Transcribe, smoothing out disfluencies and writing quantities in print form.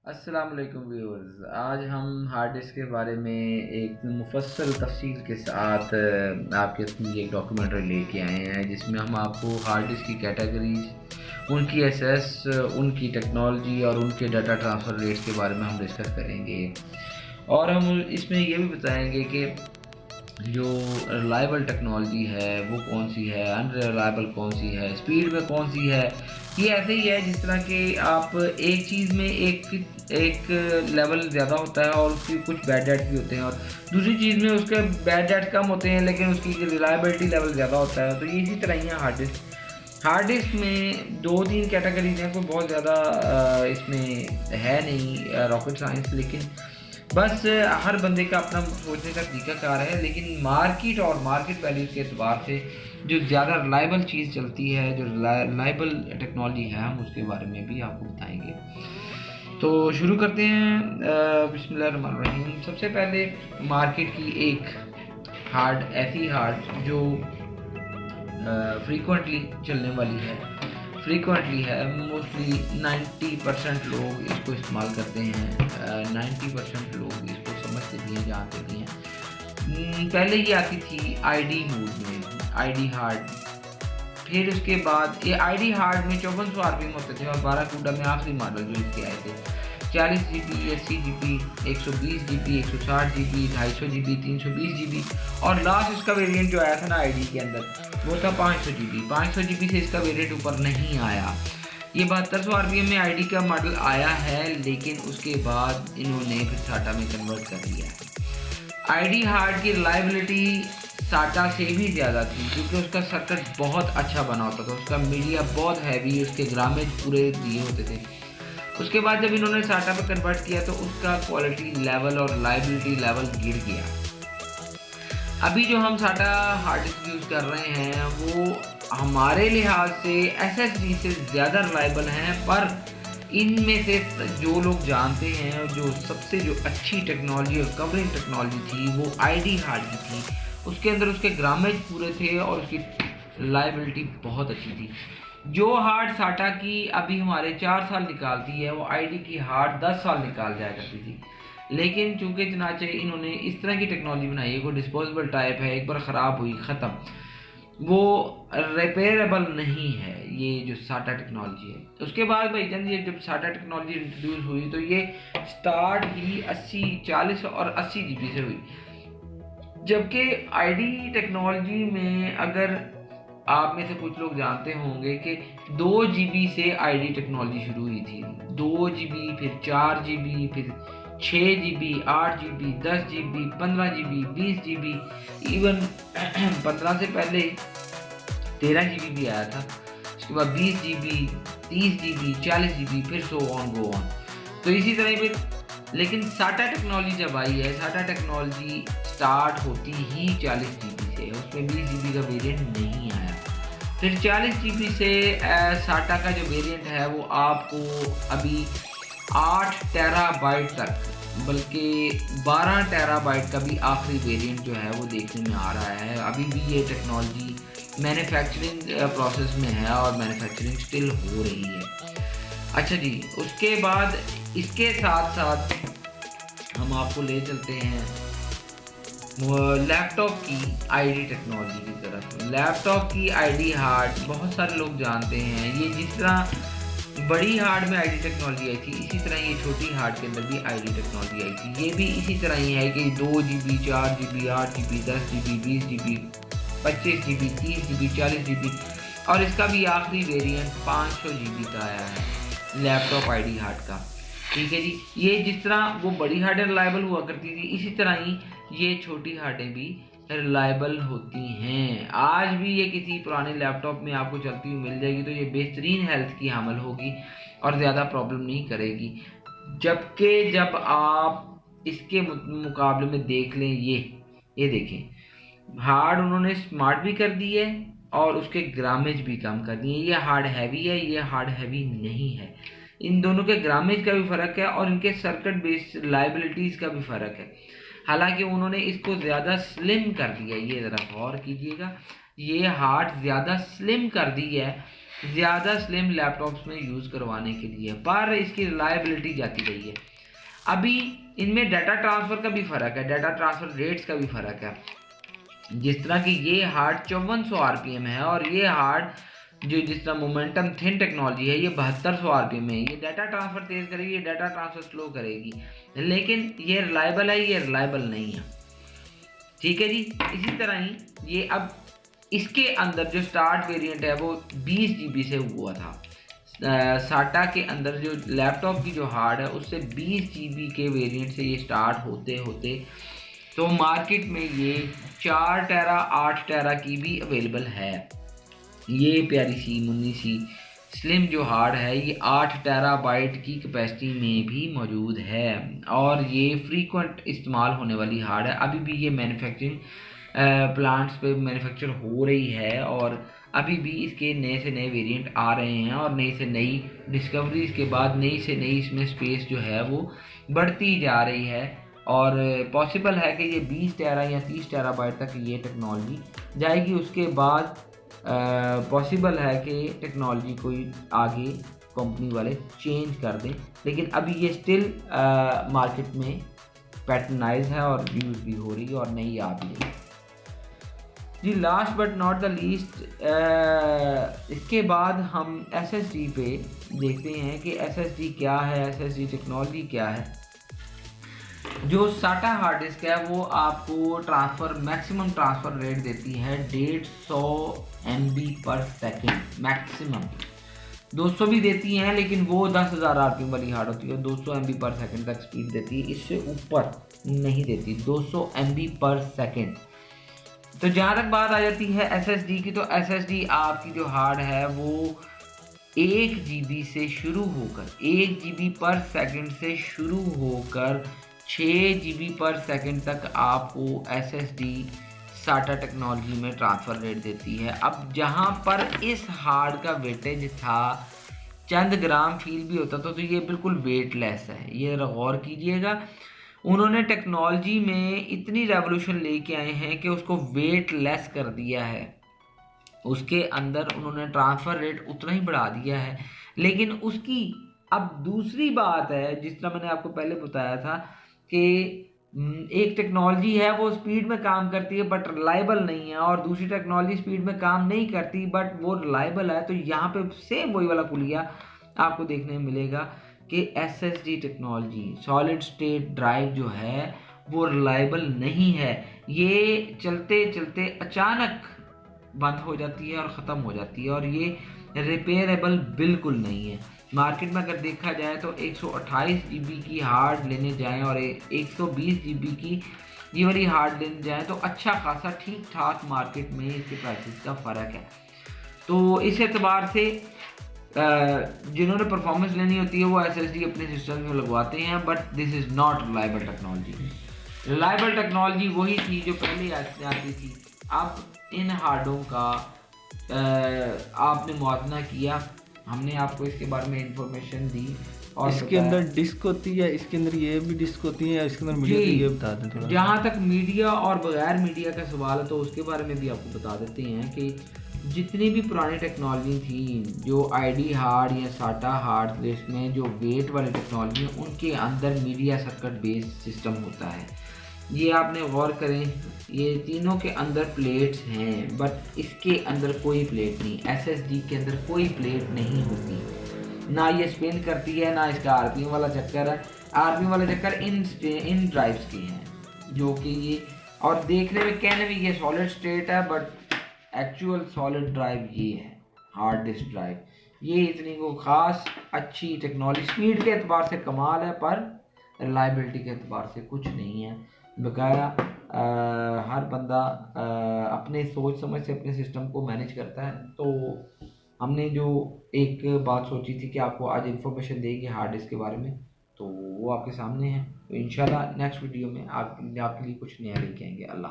अस्सलाम वालेकुम व्यूअर्स। आज हम हार्ड डिस्क के बारे में एक मुफस्सल तफसील के साथ आपके लिए एक डॉक्यूमेंट्री लेके आए हैं, जिसमें हम आपको हार्ड डिस्क की कैटेगरीज, उनकी एसेस, उनकी टेक्नोलॉजी और उनके डाटा ट्रांसफ़र रेट्स के बारे में हम डिस्कस करेंगे। और हम इसमें ये भी बताएंगे कि जो रिलायबल टेक्नोलॉजी है वो कौन सी है, अनरिलायबल कौन सी है, स्पीड में कौन सी है। ये ऐसे ही है जिस तरह कि आप एक चीज़ में एक लेवल ज़्यादा होता है और उसकी कुछ बैड डेट्स भी होते हैं, और दूसरी चीज़ में उसके बैड डेट्स कम होते हैं लेकिन उसकी रिलायबिलिटी लेवल ज़्यादा होता है। तो ये इसी तरह ही है हार्ड डिस्क में दो तीन कैटेगरीज हैं, कोई बहुत ज़्यादा इसमें है नहीं रॉकेट साइंस, लेकिन बस हर बंदे का अपना सोचने का तरीकाकार है। लेकिन मार्केट और मार्केट वैल्यूज़ के एतबार से जो ज़्यादा रिलायबल चीज़ चलती है, जो रिलायबल टेक्नोलॉजी है, हम उसके बारे में भी आपको बताएंगे। तो शुरू करते हैं। बिस्मिल्लाहिर्रहमानिर्रहीम। सबसे पहले मार्केट की एक ऐसी हार्ड जो फ्रीक्वेंटली चलने वाली है, मोस्टली 90% लोग इसको इस्तेमाल करते हैं, 90% लोग इसको समझते भी हैं, जानते भी हैं। पहले ये आती थी आईडी मोड में, आईडी हार्ड। फिर उसके बाद ये आईडी हार्ड में 5400 आरपीएम होते थे, और 12 कूडा में आखिरी मॉडल जो इसके आए थे 40 GB, 80 GB, 120 GB, 160 GB, 250 GB, 320 GB, और लास्ट इसका वेरिएंट जो आया था ना आईडी के अंदर, वो था 500 GB। 500 GB से इसका वेरिएंट ऊपर नहीं आया। ये 7200 आरपीएम में आईडी का मॉडल आया है, लेकिन उसके बाद इन्होंने फिर साटा में कन्वर्ट कर दिया है। आईडी हार्ड की रिलायबिलिटी साटा से भी ज़्यादा थी, क्योंकि उसका सर्किट बहुत अच्छा बना होता था, उसका मीडिया बहुत हैवी, उसके ग्रामेज पूरे दिए होते थे। उसके बाद जब इन्होंने साटा पे कन्वर्ट किया तो उसका क्वालिटी लेवल और रिलायबिलिटी लेवल गिर गया। अभी जो हम साटा हार्ड डिस्क यूज़ कर रहे हैं वो हमारे लिहाज से एसएसडी से ज़्यादा रिलायबल हैं, पर इनमें से जो लोग जानते हैं, जो सबसे जो अच्छी टेक्नोलॉजी और कवरिंग टेक्नोलॉजी थी वो आईडी हार्ड की थी। उसके अंदर उसके ग्रामेज पूरे थे और उसकी रिलायबिलिटी बहुत अच्छी थी। जो हार्ड साटा की अभी हमारे 4 साल निकालती है, वो आईडी की हार्ड 10 साल निकाल जाया करती थी। लेकिन चूंकि चनाचे इन्होंने इस तरह की टेक्नोलॉजी बनाई है, वो डिस्पोजेबल टाइप है, एक बार ख़राब हुई ख़त्म, वो रिपेयरेबल नहीं है ये जो साटा टेक्नोलॉजी है। उसके बाद भाईजान ये जब साटा टेक्नोलॉजी इंट्रोड्यूस हुई तो ये स्टार्ट ही 80, 40 और 80 GB से हुई। जबकि आईडी टेक्नोलॉजी में अगर आप में से कुछ लोग जानते होंगे कि 2 GB से आईडी टेक्नोलॉजी शुरू हुई थी। 2 GB, फिर 4 GB, फिर 6 GB, 8 GB, 10 GB, 15 GB, 20 GB, even 15 से पहले 13 GB भी आया था। उसके बाद 20 GB, 30 GB, 40 GB, फिर सो ऑन गो ऑन। तो इसी तरह फिर, लेकिन साटा टेक्नोलॉजी जब आई है, साटा टेक्नोलॉजी स्टार्ट होती ही 40 GB से, उसमें 20 GB का वेरिएंट नहीं आया। फिर 40 GB से साटा का जो वेरिएंट है वो आपको अभी 8 टेराबाइट तक, बल्कि 12 टेराबाइट का भी आखिरी वेरिएंट जो है वो देखने में आ रहा है। अभी भी ये टेक्नोलॉजी मैन्युफैक्चरिंग प्रोसेस में है और मैन्युफैक्चरिंग स्टिल हो रही है। अच्छा जी, उसके बाद इसके साथ साथ हम आपको ले चलते हैं लैपटॉप की आईडी टेक्नोलॉजी की तरफ। लैपटॉप की आईडी हार्ड बहुत सारे लोग जानते हैं। ये जिस तरह बड़ी हार्ड में आईडी टेक्नोलॉजी आई थी, इसी तरह ये छोटी हार्ड के अंदर भी आईडी टेक्नोलॉजी आई थी। ये भी इसी तरह ही है कि 2 GB, 4 GB, 8 GB, 10 GB, 20 GB, 25 GB, 30 GB, 40 GB, और इसका भी आखिरी वेरिएंट 500 GB का आया है लैपटॉप आईडी हार्ड का। ठीक है जी, ये जिस तरह वो बड़ी हार्डें रिलायबल हुआ करती थी, इसी तरह ही ये छोटी हार्डें भी रिलायबल होती हैं। आज भी ये किसी पुराने लैपटॉप में आपको चलती हुई मिल जाएगी तो ये बेहतरीन हेल्थ की हामिल होगी और ज़्यादा प्रॉब्लम नहीं करेगी। जबकि जब आप इसके मुकाबले में देख लें, ये देखें, हार्ड उन्होंने स्मार्ट भी कर दी है और उसके ग्रामेज भी कम कर दिए। ये हार्ड हैवी है, ये हार्ड हैवी नहीं है। इन दोनों के ग्रामेज का भी फ़र्क है और इनके सर्किट बेस्ड लाइबिलिटीज़ का भी फ़र्क है। हालांकि उन्होंने इसको ज़्यादा स्लिम कर दिया, ये ज़रा गौर कीजिएगा, ये हार्ड ज़्यादा स्लिम कर दी है ज़्यादा स्लिम लैपटॉप्स में यूज़ करवाने के लिए, पर इसकी रिलायबिलिटी जाती रही है। अभी इनमें डाटा ट्रांसफ़र का भी फ़र्क है, डाटा ट्रांसफ़र रेट्स का भी फ़र्क है। जिस तरह कि ये हार्ड 5400 आरपीएम है और ये हार्ड जो जिस तरह मोमेंटम थिन टेक्नोलॉजी है ये 7200 आरपीएम है। ये डाटा ट्रांसफ़र तेज़ करेगी, ये डाटा ट्रांसफ़र स्लो करेगी, लेकिन ये रिलायबल है, ये रिलायबल नहीं है। ठीक है जी। इसी तरह ही ये अब इसके अंदर जो स्टार्ट वेरिएंट है वो 20 GB से हुआ था। साटा के अंदर जो लैपटॉप की जो हार्ड है उससे 20 GB के वेरिएंट से ये स्टार्ट होते होते तो मार्केट में ये 4 टेरा 8 टेरा की भी अवेलेबल है। ये प्यारी सी मुन्नी सी स्लिम जो हार्ड है ये 8 टेराबाइट की कैपेसिटी में भी मौजूद है और ये फ्रीक्वेंट इस्तेमाल होने वाली हार्ड है। अभी भी ये मैन्युफैक्चरिंग प्लांट्स पे मैन्युफैक्चर हो रही है और अभी भी इसके नए से नए वेरिएंट आ रहे हैं और नई से नई डिस्कवरीज के बाद नई से नई इसमें स्पेस जो है वो बढ़ती जा रही है और पॉसिबल है कि ये 20 टेरा या 30 टेराबाइट तक ये टेक्नोलॉजी जाएगी। उसके बाद पॉसिबल है कि टेक्नोलॉजी कोई आगे कंपनी वाले चेंज कर दें, लेकिन अभी ये स्टिल मार्केट में पैटर्नाइज है और यूज़ भी हो रही है और नई आ भी रही है जी। Last but not the least, इसके बाद हम SSD पे देखते हैं कि SSD क्या है, SSD टेक्नोलॉजी क्या है। जो साटा हार्ड डिस्क है वो आपको ट्रांसफ़र मैक्सिमम ट्रांसफ़र रेट देती है 150 MB पर सेकेंड मैक्सिमम। 200 भी देती हैं लेकिन वो 10,000 आरपीएम वाली हार्ड होती है, 200 MB पर सेकेंड तक स्पीड देती है, इससे ऊपर नहीं देती, 200 MB पर सेकेंड। तो जहाँ तक बात आ जाती है SSD की, तो SSD आपकी जो हार्ड है वो 1 GB से शुरू होकर 1 GB पर सेकेंड से शुरू होकर 6 GB पर सेकेंड तक आपको SSD साटा टेक्नोलॉजी में ट्रांसफ़र रेट देती है। अब जहाँ पर इस हार्ड का वेटेज था चंद ग्राम फील भी होता था, तो ये बिल्कुल वेटलेस है, ये गौर कीजिएगा। उन्होंने टेक्नोलॉजी में इतनी रेवोल्यूशन लेके आए हैं कि उसको वेटलेस कर दिया है, उसके अंदर उन्होंने ट्रांसफ़र रेट उतना ही बढ़ा दिया है। लेकिन उसकी अब दूसरी बात है, जिस तरह मैंने आपको पहले बताया था कि एक टेक्नोलॉजी है वो स्पीड में काम करती है बट रिलायबल नहीं है, और दूसरी टेक्नोलॉजी स्पीड में काम नहीं करती बट वो रिलायबल है। तो यहाँ पे सेम वही वाला पुलिया आपको देखने में मिलेगा कि SSD technology solid state drive जो है वो रिलायबल नहीं है, ये चलते चलते अचानक बंद हो जाती है और ख़त्म हो जाती है और ये रिपेयरेबल बिल्कुल नहीं है। मार्केट में अगर देखा जाए तो 128 GB की हार्ड लेने जाएं और 120 GB की ये वाली हार्ड लेने जाएं तो अच्छा खासा ठीक ठाक मार्केट में इसके प्राइसेस का फ़र्क है। तो इस एतबार से जिन्होंने परफॉर्मेंस लेनी होती है वो SSD अपने सिस्टम में लगवाते हैं, but this is not reliable technology. Reliable technology वही थी जो पहले आती थी। अब इन हार्डों का आपने मुआवजा किया, हमने आपको इसके बारे में इंफॉर्मेशन दी और इसके अंदर डिस्क होती है, इसके अंदर ये भी डिस्क होती है, इसके अंदर मीडिया, ये बता दें थोड़ा। जहाँ तक मीडिया और बगैर मीडिया का सवाल है तो उसके बारे में भी आपको बता देते हैं कि जितनी भी पुरानी टेक्नोलॉजी थी, जो ID हार्ड या साटा हार्ड जिसमें जो वेट वाली टेक्नोलॉजी है उनके अंदर मीडिया सर्किट बेस्ड सिस्टम होता है। ये आपने गौर करें, ये तीनों के अंदर प्लेट्स हैं बट इसके अंदर कोई प्लेट नहीं, SSD के अंदर कोई प्लेट नहीं होती, ना ये स्पिन करती है ना इसका आरपीएम वाला चक्कर है। आरपीएम वाला चक्कर इन ड्राइव्स के हैं जो कि ये, और देखने में कहने में ये सॉलिड स्टेट है बट एक्चुअल सॉलिड ड्राइव ये है, हार्ड डिस्क ड्राइव। ये इतनी को ख़ास अच्छी टेक्नोलॉजी स्पीड के अतबार से कमाल है पर रिलायबिलिटी के अतबार से कुछ नहीं है। बकाया हर बंदा अपने सोच समझ से अपने सिस्टम को मैनेज करता है। तो हमने जो एक बात सोची थी कि आपको आज इन्फॉर्मेशन देंगे हार्ड डिस्क के बारे में, तो वो आपके सामने है। तो इंशाल्लाह नेक्स्ट वीडियो में आपके लिए कुछ नया लेके आएंगे। अल्लाह।